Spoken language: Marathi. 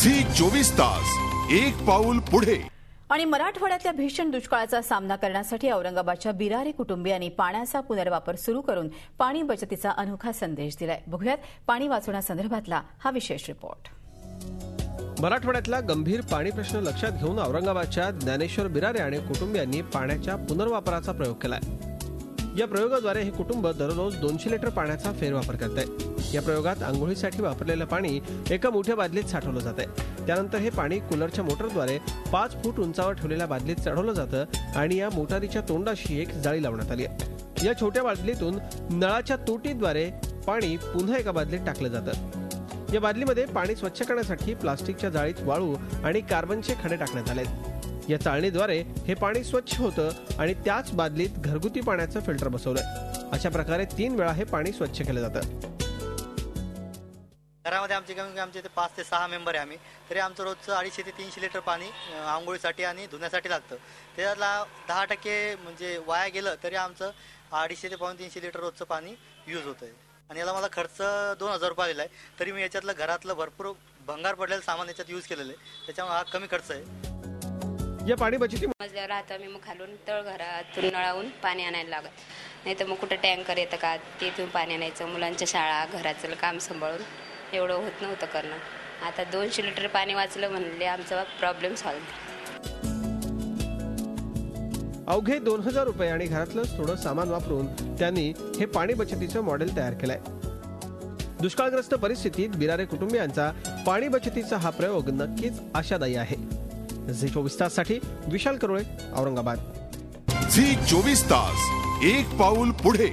झी 24 तास एक पाऊल पुढे। आणि मराठवाड्यातल्या भीषण दुष्काळाचा सामना करण्यासाठी औरंगाबादच्या बिरारे कुटुंबियांनी पाण्याचा पुनर्वापर सुरू करून पाणी बचतीचा अनोखा संदेश दिलाय। बघूयात पाणी वाचवण्यासंदर्भातला हा विशेष रिपोर्ट। मराठवाड्यातला गंभीर पाणी प्रश्न लक्षात घेऊन औरंगाबादच्या ज्ञानेश्वर बिरारे आणि कुटुंबियांनी पाण्याच्या पुनर्वापराचा प्रयोग केलाय। या प्रयोगाद्वारे हे कुटुंब दररोज 200 लिटर पाण्याचा फेरवापर करत आहे। या प्रयोगात आंघोळीसाठी वापरलेलं पाणी एका मोठ्या बादलीत साठवलं जातंय। त्यानंतर हे पाणी कूलरच्या मोटरद्वारे 5 फूट उंचावर ठेवलेल्या बादलीत चढवलं जातं आणि या मोटारीच्या तोंडाशी एक जाळी लावण्यात आली आहे। या छोट्या बादलीतून नळाच्या तोटीद्वारे पाणी पुन्हा एका बादलीत टाकलं जातं। या बादलीमध्ये पाणी स्वच्छ करण्यासाठी प्लास्टिकच्या जाळीत वाळू आणि कार्बनचे खडे टाकण्यात आले। या चाळणीद्वारे हे पाणी स्वच्छ होतं आणि त्याच बादलीत घरगुती पाण्याचं फिल्टर बसवलंय। अशा प्रकारे 3 वेळा हे पाणी स्वच्छ केलं जातं। घरामध्ये आमचे कमी आमचे 5 ते 6 मेंबर आहे आम्ही, तरी आमचं रोजचं 250 ते 300 लिटर पाणी आंघोळीसाठी आणि धुण्यासाठी लागतं। त्यातला 10% म्हणजे वाया गेलं तरी आमचं 250 ते 300 लिटर रोजचं पाणी यूज होतं आहे। आणि याला मला खर्च 2000 रुपये आलेला आहे, तरी मी याच्यातलं घरातलं भरपूर भंगार पडलेलं सामान याच्यात यूज केलेलं आहे, त्याच्यामुळे हा कमी खर्च आहे। या पाणी बचती मजल्यावर राहतो आम्ही, मग खालून तळघरातून नळावून पाणी आणायला लागत, नाही तर मग कुठं टँकर येतं का तिथून पाणी आणायचं। मुलांच्या शाळा घराचं काम सांभाळून एवढं होत नव्हतं करणं। आता 200 लिटर पाणी वाचलं म्हणले आमचा प्रॉब्लेम सॉल्व्ह। अवघे 2000 रुपये आणि घरातलं थोडं सामान वापरून त्यांनी हे पाणी बचतीचं मॉडेल तयार केलंय। दुष्काळग्रस्त परिस्थितीत बिरारे कुटुंबियांचा पाणी बचतीचा हा प्रयोग नक्कीच आशादायी आहे। झी 24 ताससाठी विशाल करोळे, औरंगाबाद। झी 24 तास एक पाऊल पुढे।